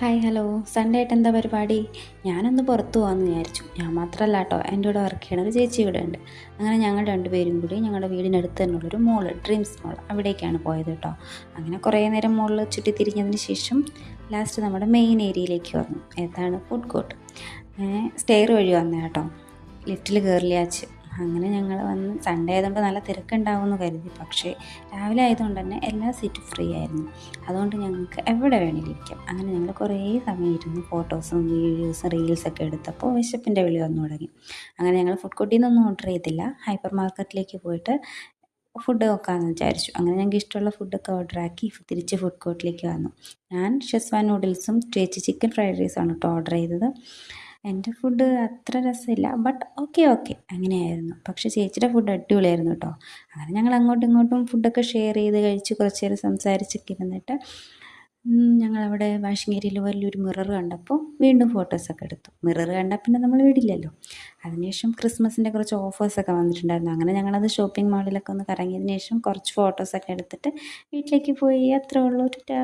Hi hello. Sunday ആയിട്ട് എന്താ പരിപാടി? ഞാനൊന്ന് പുറത്ത് പോകാമെന്ന് വിചാരിച്ചു. ഞാൻ മാത്രമല്ല കേട്ടോ, എൻ്റെ കൂടെ വർക്ക് ചെയ്യണ ഒരു ചേച്ചി ഇവിടെ ഉണ്ട്. അങ്ങനെ ഞങ്ങൾ രണ്ടുപേരും കൂടി ഞങ്ങളുടെ വീടിനടുത്ത് തന്നെയുള്ളൊരു മോള്, ഡ്രീംസ് മോൾ, അവിടേക്കാണ് പോയത് കേട്ടോ. അങ്ങനെ കുറേ നേരം മോളിൽ ചുറ്റിത്തിരിഞ്ഞതിന് ശേഷം ലാസ്റ്റ് നമ്മുടെ മെയിൻ ഏരിയയിലേക്ക് വന്നു. ഏതാണ് ഫുഡ് കോർട്ട്. സ്റ്റെയർ വഴി വന്ന കേട്ടോ, ലിഫ്റ്റിൽ കയറിയാച്ച്. അങ്ങനെ ഞങ്ങൾ വന്ന് സൺഡേ ആയതുകൊണ്ട് നല്ല തിരക്കുണ്ടാവുമെന്ന് കരുതി. പക്ഷേ രാവിലെ ആയതുകൊണ്ട് തന്നെ എല്ലാ സീറ്റും ഫ്രീ ആയിരുന്നു. അതുകൊണ്ട് ഞങ്ങൾക്ക് എവിടെ വേണമെങ്കിലും ഇരിക്കാം. അങ്ങനെ ഞങ്ങൾ കുറേ സമയം ഇരുന്ന് ഫോട്ടോസും വീഡിയോസും റീൽസൊക്കെ എടുത്തപ്പോൾ വിശപ്പിൻ്റെ വിളി വന്നു തുടങ്ങി. അങ്ങനെ ഞങ്ങൾ ഫുഡ് കോർട്ടിൽ നിന്നൊന്നും ഓർഡർ ചെയ്തില്ല, ഹൈപ്പർ മാർക്കറ്റിലേക്ക് പോയിട്ട് ഫുഡ് നോക്കാമെന്ന് വിചാരിച്ചു. അങ്ങനെ ഞങ്ങൾക്ക് ഇഷ്ടമുള്ള ഫുഡൊക്കെ ഓർഡറാക്കി തിരിച്ച് ഫുഡ് കോർട്ടിലേക്ക് വന്നു. ഞാൻ ഷെസ്വാൻ നൂഡിൽസും ചേച്ചി ചിക്കൻ ഫ്രൈഡ് റൈസാണ് കേട്ടോ ഓർഡർ ചെയ്തത്. എൻ്റെ ഫുഡ് അത്ര രസമില്ല, ബട്ട് ഓക്കെ അങ്ങനെയായിരുന്നു. പക്ഷേ ചേച്ചിയുടെ ഫുഡ് അടിപൊളിയായിരുന്നു കേട്ടോ. അങ്ങനെ ഞങ്ങൾ അങ്ങോട്ടും ഇങ്ങോട്ടും ഫുഡൊക്കെ ഷെയർ ചെയ്ത് കഴിച്ച് കുറച്ച് നേരം സംസാരിച്ചൊക്കെ ഇരുന്നിട്ട് ഞങ്ങളവിടെ വാഷിംഗ് ഏരിയയിൽ വലിയൊരു മിറർ കണ്ടപ്പോൾ വീണ്ടും ഫോട്ടോസൊക്കെ എടുത്തു. മിറർ കണ്ടാൽ പിന്നെ നമ്മൾ വിടില്ലല്ലോ. അതിനുശേഷം ക്രിസ്മസിൻ്റെ കുറച്ച് ഓഫേഴ്സൊക്കെ വന്നിട്ടുണ്ടായിരുന്നു. അങ്ങനെ ഞങ്ങളത് ഷോപ്പിംഗ് മാളിലൊക്കെ ഒന്ന് കറങ്ങിയതിന് ശേഷം കുറച്ച് ഫോട്ടോസൊക്കെ എടുത്തിട്ട് വീട്ടിലേക്ക് പോയി. അത്രേ ഉള്ളൂ. ടാറ്റാ.